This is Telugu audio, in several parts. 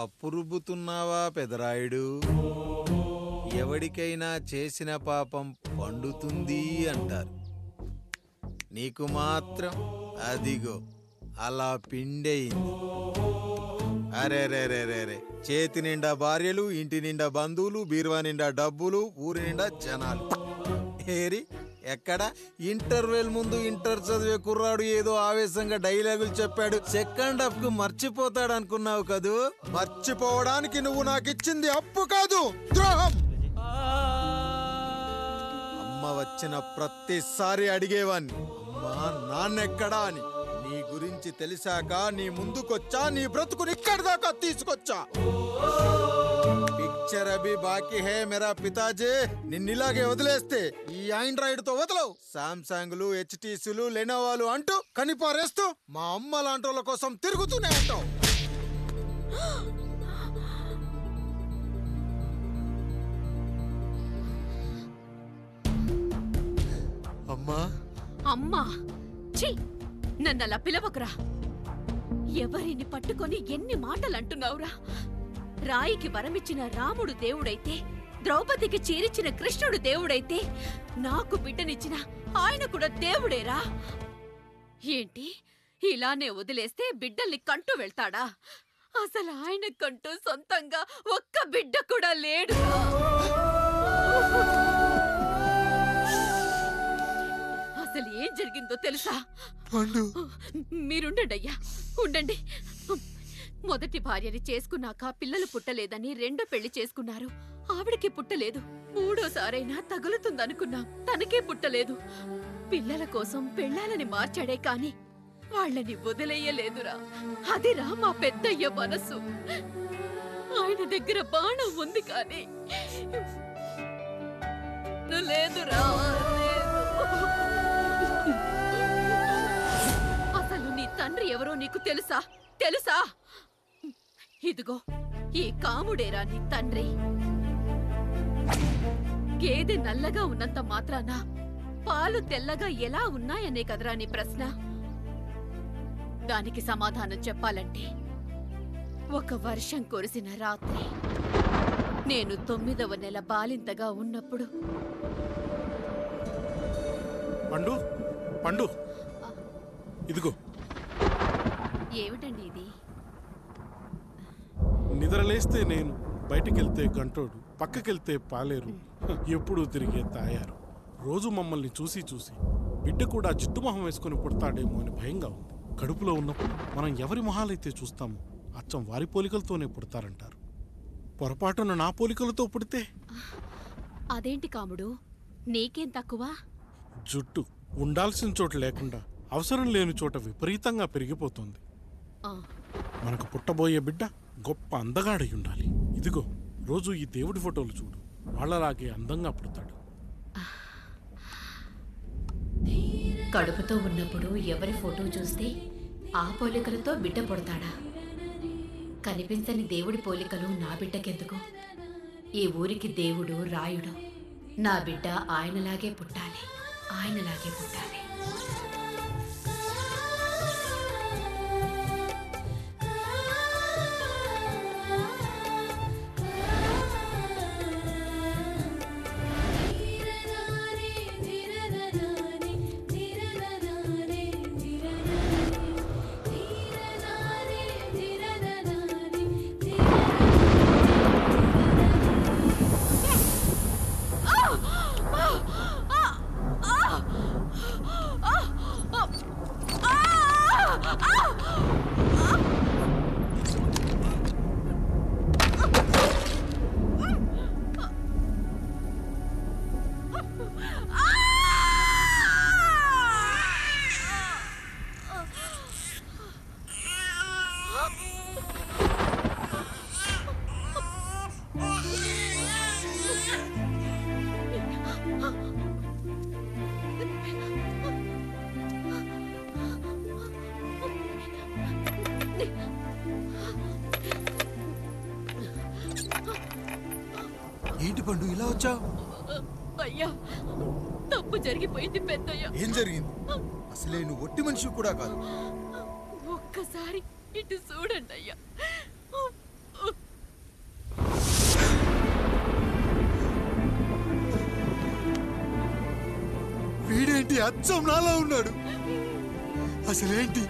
పప్పు రుబ్బుతున్నావా పెదరాయుడు? ఎవడికైనా చేసిన పాపం పండుతుంది అంటారు. నీకు మాత్రం అదిగో అలా పిండయింది. అరే రే రే రే రే, చేతి నిండా భార్యలు, ఇంటి నిండా బంధువులు, బీరువా నిండా డబ్బులు, ఊరి నిండా జనాలు. ఏరి ఎక్కడ? ఇంటర్వెల్ ముందు ఇంటర్ చదివే కుర్రాడు ఏదో ఆవేశంగా డైలాగులు చెప్పాడు, సెకండ్ హాఫ్ కు మర్చిపోతాడు అనుకున్నావు కదూ? మర్చిపోవడానికి నువ్వు నాకు ఇచ్చింది అప్పు కాదు, ద్రోహం. అమ్మ వచ్చిన ప్రతిసారి అడిగేవాణ్ణి, అమ్మా నాన్నెక్కడా అని. నీ గురించి తెలిసాక నీ ముందుకొచ్చా, నీ బ్రతుకుని ఇక్కడి దాకా తీసుకొచ్చా. పిక్చర్ అభి బాకీ హే మేరా పితాజీ. నిన్నిలాగే వదిలేస్తే ఈ ఆండ్రాయిడ్ తో వదలవు. సామ్సంగ్లు, హెచ్టీసీలు, లెనోవాలు అంటూ కనిపారేస్తూ మా అమ్మ లాంటోళ్ళ కోసం తిరుగుతూనే ఉంటావు. అమ్మా అమ్మా, ఛీ, నన్నలా పిలవకురా. ఎవరిని పట్టుకొని ఎన్ని మాటలు అంటున్నావురా? రాయికి వరమిచ్చిన రాముడు దేవుడైతే, ద్రౌపదికి చీరిచిన కృష్ణుడు దేవుడైతే, నాకు బిడ్డనిచ్చిన ఆయన కూడా దేవుడేరా. ఏంటి ఇలానే వదిలేస్తే బిడ్డల్ని కంటూ వెళ్తాడా? అసలు ఆయన కంటూ సొంతంగా ఒక్క బిడ్డ కూడా లేడురా. అసలు ఏం జరిగిందో తెలుసా? మీరుండండి అయ్యా, ఉండండి. మొదటి భార్యని చేసుకున్నాక పిల్లలు పుట్టలేదని రెండో పెళ్లి చేసుకున్నారు. ఆవిడకి పుట్టలేదు. మూడోసారైనా తగులుతుందనుకున్నాం, తనకే పుట్టలేదు. పిల్లల కోసం పెళ్ళాలని మార్చాడే కాని వాళ్ళని వదిలేయలేదురా. అదిరా మా పెద్దయ్య మనసు. ఆయన దగ్గర బాణం ఉంది కానీ లేదురా, అసలు నీ తండ్రి ఎవరో నీకు తెలుసా? తెలుసా? ఇదిగో ఈ కాముడేరా నీ తండ్రి. గేదె నల్లగా ఉన్నంత మాత్రాన పాలు తెల్లగా ఎలా ఉన్నాయనే కదరా నీ ప్రశ్న. దానికి సమాధానం చెప్పాలంటే, ఒక వర్షం కురిసిన రాత్రి నేను 9వ నెల బాలింతగా ఉన్నప్పుడు. పండు పండు, ఇదిగో. ఏమిటండి ఇది? నిద్రలేస్తే నేను, బయటికెళ్తే గంటోడు, పక్కకెళ్తే పాలేరు, ఎప్పుడూ తిరిగే తాయారు. రోజు మమ్మల్ని చూసి చూసి బిడ్డ కూడా జిడ్డు మొహం వేసుకుని పుడతాడేమో అని భయంగా ఉంది. కడుపులో ఉన్నప్పుడు మనం ఎవరి మొహాలైతే చూస్తామో అచ్చం వారి పోలికలతోనే పుడతారంటారు. పొరపాటున నా పోలికలతో పుడితే? అదేంటి కాముడు, నీకేం తక్కువ? జుట్టు ఉండాల్సిన చోట లేకుండా అవసరం లేని చోట విపరీతంగా పెరిగిపోతుంది. మనకు పుట్టబోయే బిడ్డ గొప్ప అందగాడై ఉండాలి. ఇదిగో రోజు ఈ దేవుడి ఫోటోలు చూడు, వాళ్ళలాగే అందంగా పుడతాడు. కడుపుతో ఉన్నప్పుడు ఎవరి ఫోటో చూస్తే ఆ పోలికలతో బిడ్డ పుడతాడా? కనిపించని దేవుడి పోలికలు నా బిడ్డకెందుకు? ఈ ఊరికి దేవుడు రాయుడు. నా బిడ్డ ఆయనలాగే పుట్టాలి, ఆయనలాగే పుట్టాలి. ఏంటి పండు ఇలా వచ్చావు? అయ్యా, తప్పు జరిగిపోయింది పెద్దయ్య. ఏం జరిగింది? అసలే నువ్వు ఒట్టి మనిషి కూడా కాదు. ఒక్కసారి ఇటు చూడండి అయ్యా. ఏంటి అచ్చం నాలా ఉన్నాడు? అసలేంటి,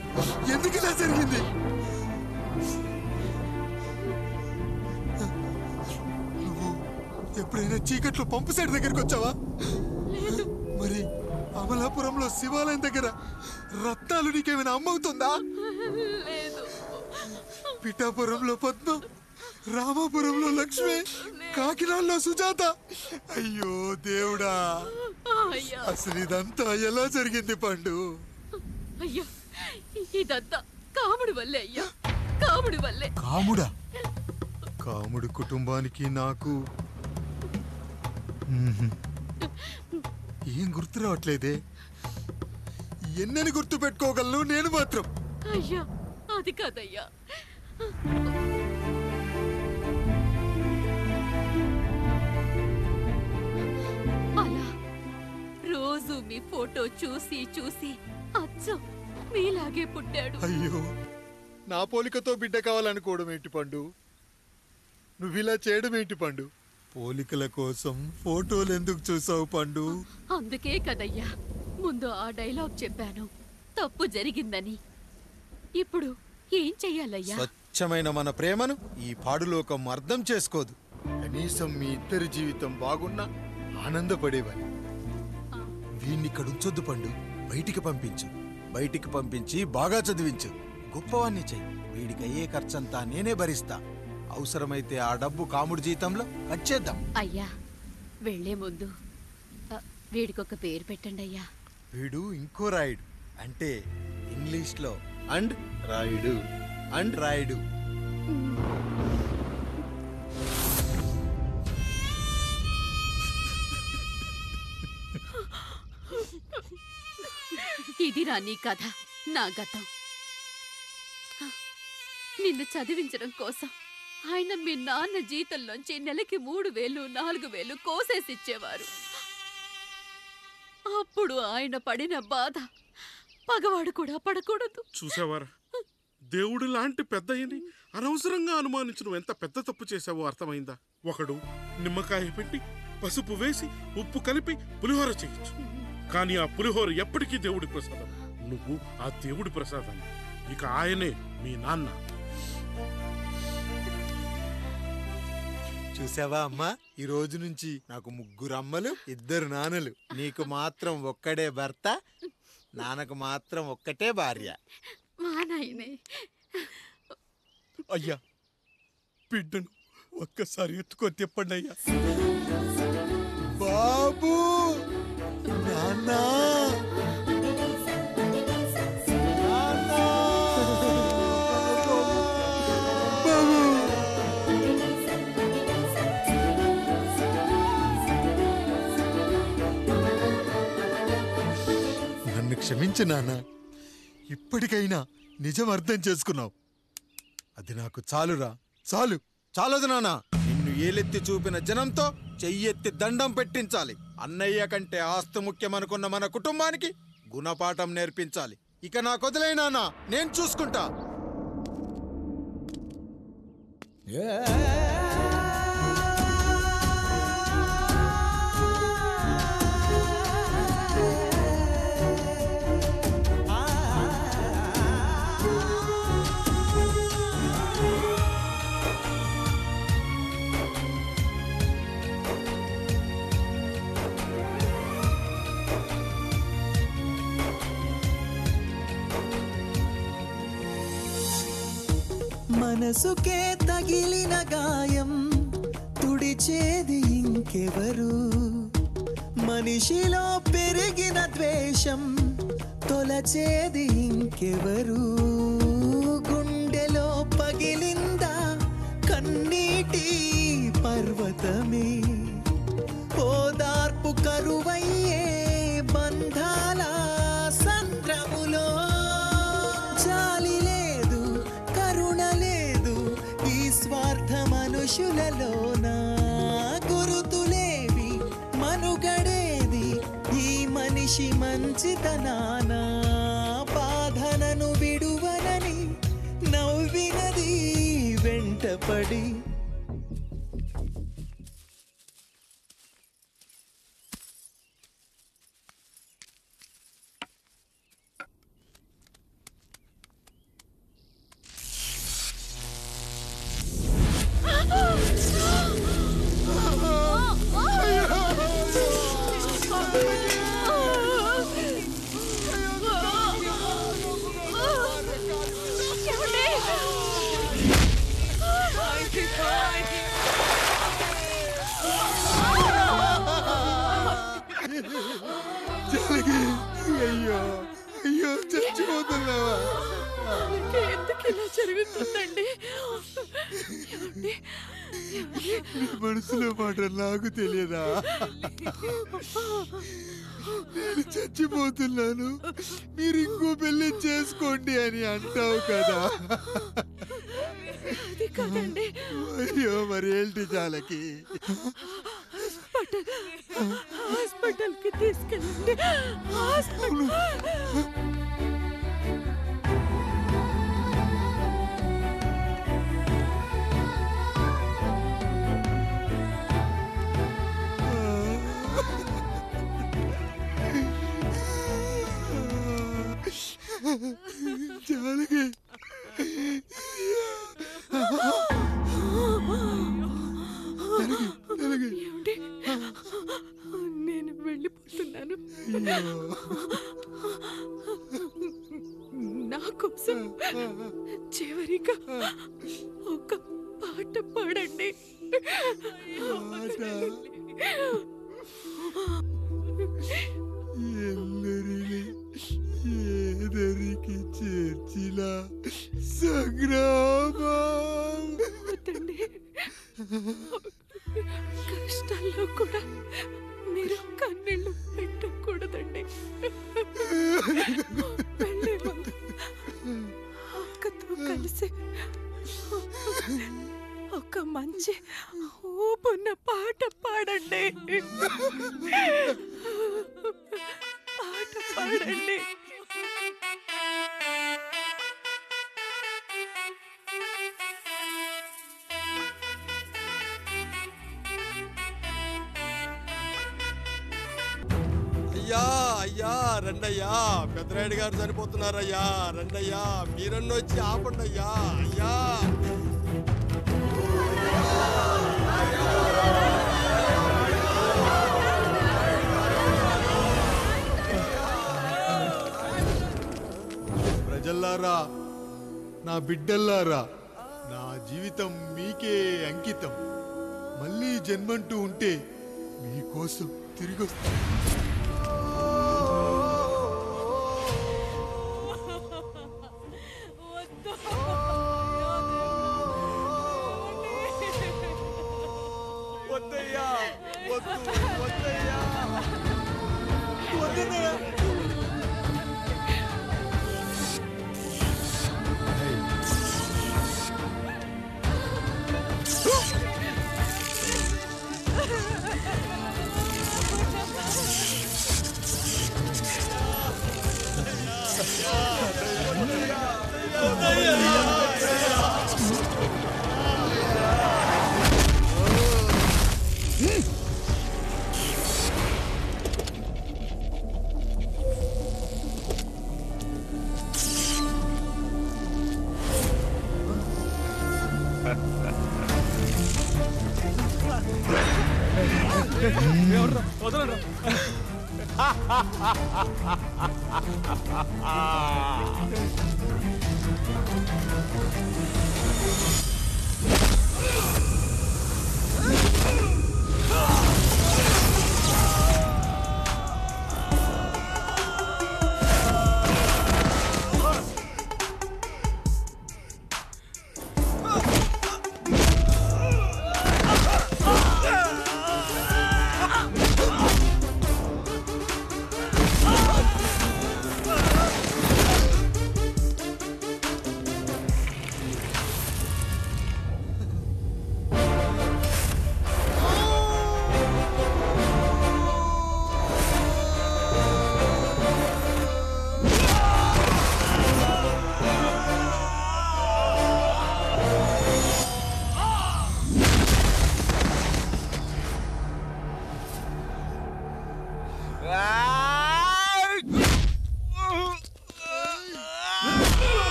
ఎందుకు ఇలా జరిగింది? నువ్వు ఎప్పుడైనా చీకట్లో పంపు సైడ్ దగ్గరికి వచ్చావా? మరి అమలాపురంలో శివాలయం దగ్గర రత్నాలు నీకేమైనా అమ్మవుతుందా? పిఠాపురంలో పద్మం, రామాపురంలో లక్ష్మి, కాకినాడలో సుజాత. అయ్యో దేవుడా, అసలు ఇదంతా ఎలా జరిగింది పండు? అయ్యా, ఇదంతా కాముడి వల్లే అయ్యా, కాముడి వల్లే. కాముడా? కాముడు కుటుంబానికి నాకు ఏం గుర్తు రావట్లేదే. ఎన్నని గుర్తు పెట్టుకోగలను నేను మాత్రం? అయ్యా, అది కాదయ్యా. అలా రోజు మీ ఫోటో చూసి చూసి అచ్చం మీలాగే పుట్టాడు. అయ్యో, నా పోలికతో బిడ్డ కావాలనుకోవడం ఏంటి పండు? నువ్విలా చేయడం ఏంటి పండు? పోలికల కోసం ఫోటోలు ఎందుకు చూసావు పండు? అందుకే కదయ్యా ముందు ఆ డైలాగ్ చెప్పాను, తప్పు జరిగిందని. ఇప్పుడు ఏం చెయ్యాలయ్యా? స్వచ్ఛమైన మన ప్రేమను ఈ పాడులోకం అర్థం చేసుకోదు. కనీసం మీ ఇద్దరి జీవితం బాగున్నా ఆనందపడేవాని. వీణ్ణి ఇక్కడ ఉంచొద్దు పండు, బయటికి పంపించు. బయటికి పంపించి బాగా చదివించు, గొప్పవాణ్ణి చెయ్యి. వీడికి అయ్యే ఖర్చంతా నేనే భరిస్తా. అవసరమైతే ఆ డబ్బు కాముడి జీతంలో కట్ చేద్దాం. అయ్యా, వెళ్లే ముందు వీడికొక పేరు పెట్టండి అయ్యా. వీడు ఇంకో రాయుడు, అంటే ఇంగ్లీష్లో అండ్ రాయుడు, అండ్ రాయుడు. ఇదిరా నీ కథ, నా గతం. నిన్ను చదివించడం కోసం ఆయన మీ నాన్న జీతంలోంచి నెలకి 3,000, 4,000 కోసేసిచ్చేవారు. అప్పుడు ఆయన పడిన బాధ పగవాడు కూడా పడకూడదు. చూసావారా, దేవుడు లాంటి పెద్దయ్యని అనవసరంగా అనుమానించు ఎంత పెద్ద తప్పు చేశావో అర్థమైందా? ఒకడు నిమ్మకాయ పెట్టి పసుపు వేసి ఉప్పు కలిపి పులిహోర చేయొచ్చు, కానీ ఆ పులిహోర ఎప్పటికీ దేవుడి ప్రసాదం. నువ్వు ఆ దేవుడి ప్రసాదాన్ని, ఇక ఆయనే మీ నాన్న. చూసావా అమ్మా, ఈ రోజు నుంచి నాకు 3 అమ్మలు, 2 నాన్నలు. నీకు మాత్రం ఒక్కడే భర్త, నాన్నకు మాత్రం ఒక్కటే భార్య. మా నాయనే. అయ్యా, బిడ్డను ఒక్కసారి ఎత్తుకొని తిప్పండి అయ్యా. బాబు, నాన్నా, నన్ను క్షమించు నాన్న. ఇప్పటికైనా నిజం అర్థం చేసుకున్నావు. అది నాకు చాలురా, చాలు. చాలదు నాన్న, నిన్ను ఏలెత్తి చూపిన జనంతో చెయ్యెత్తి దండం పెట్టించాలి. అన్నయ్య కంటే ఆస్తి ముఖ్యమనుకున్న మన కుటుంబానికి గుణపాఠం నేర్పించాలి. ఇక నాకు వదిలే నాన్న, నేను చూసుకుంటా. మనసుకే తగిలిన గాయం తుడిచేది ఇంకెవరు? మనిషిలో పెరిగిన ద్వేషం తొలచేది ఇంకెవరు? గుండెలో పగిలిందా కన్నీటి పర్వతమే? ఓదార్పు కరువయ్యే బంధాల సంద్రములో జాలి లేదు, కరుణ లేదు ఈ స్వార్థ మనుషులలోన. గురుతులేవి, మనుగడేది ఈ మనిషి మంచితనాన. బాధనను విడువనని నవ్వినది వెంటపడి. నీ మనసులో మాట నాకు తెలియదా? నేను చచ్చిపోతున్నాను, మీరు ఇంకో పెళ్లి చేసుకోండి అని అంటావు కదా. అది కాదండి. అయ్యో మరి ఏంటి జానకి? హాస్పిటల్కి తీసుకెళ్ళండి. హాస్పిటల్. జానకి ఏమండి? నేను వెళ్ళిపోతున్నాను. నా కోసం చివరిగా ఒక పాట పాడండి. ఎల్లరిని ఏదరికి చేర్చిన సంగ్రామం. వద్దండి. కష్టాల్లో కూడా మీరు కన్నీళ్ళు పెట్టకూడదండి. వెళ్ళే ముందు అక్కతో కలిసి ఒక మంచి ఊపున్న పాట పాడండి. పాట పాడండి. అయ్యా అయ్యా రండయ్యా, పెద్దరాయుడు గారు చనిపోతున్నారయ్యా, రండయ్యా, మీరన్న వచ్చి ఆపండి అయ్యా. అయ్యా ప్రజల్లారా, నా బిడ్డల్లారా, నా జీవితం మీకే అంకితం. మళ్ళీ జన్మంటూ ఉంటే మీకోసం తిరిగి వస్తాను. వద్దయ్యా, వద్దు, వద్దయ్యా.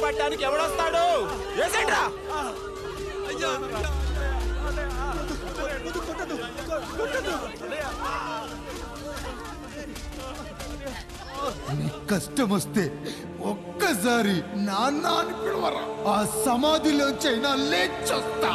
పట్టడానికి ఎవడొస్తాడు? వేసేట్రా. నీకు కష్టం వస్తే ఒక్కసారి నాన్న అని పిలవరా, ఆ సమాధిలోంచైనా లేచొస్తా.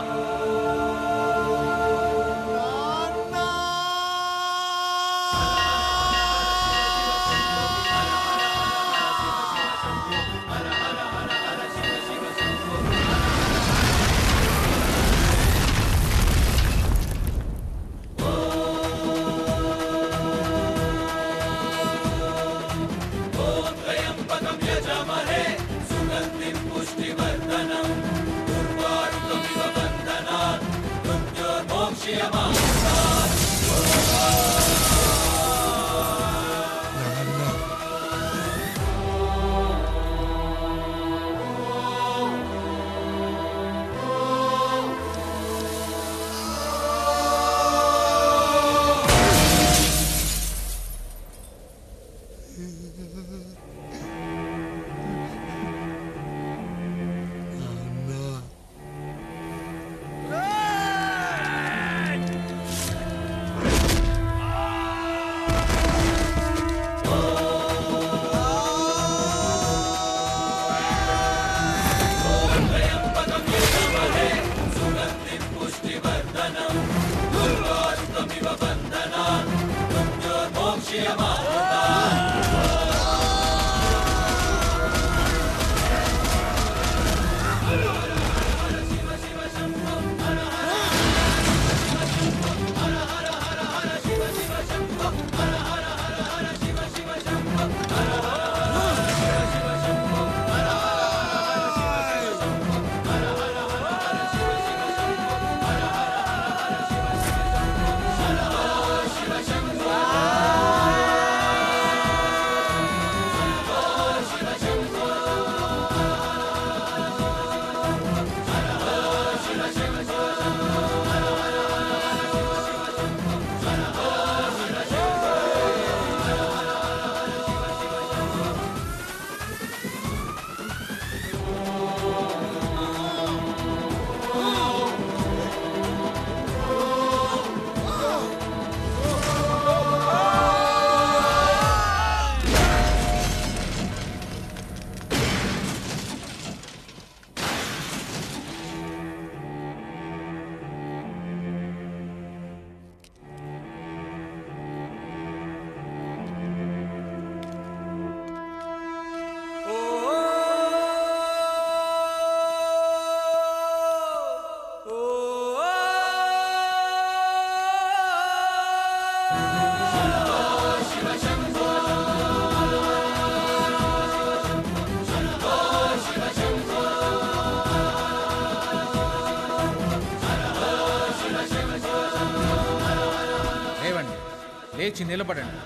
లేచి నిలబడండి,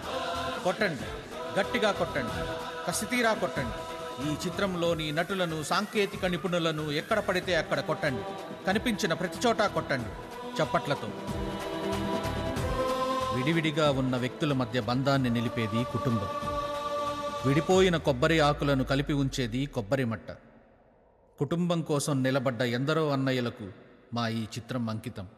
కొట్టండి, గట్టిగా కొట్టండి, కసితీరా కొట్టండి. ఈ చిత్రంలోని నటులను, సాంకేతిక నిపుణులను ఎక్కడ పడితే అక్కడ కొట్టండి. కనిపించిన ప్రతి చోట కొట్టండి చప్పట్లతో. విడివిడిగా ఉన్న వ్యక్తుల మధ్య బంధాన్ని నిలిపేది కుటుంబం. విడిపోయిన కొబ్బరి ఆకులను కలిపి ఉంచేది కొబ్బరి మట్ట. కుటుంబం కోసం నిలబడ్డ ఎందరో అన్నయ్యలకు మా ఈ చిత్రం అంకితం.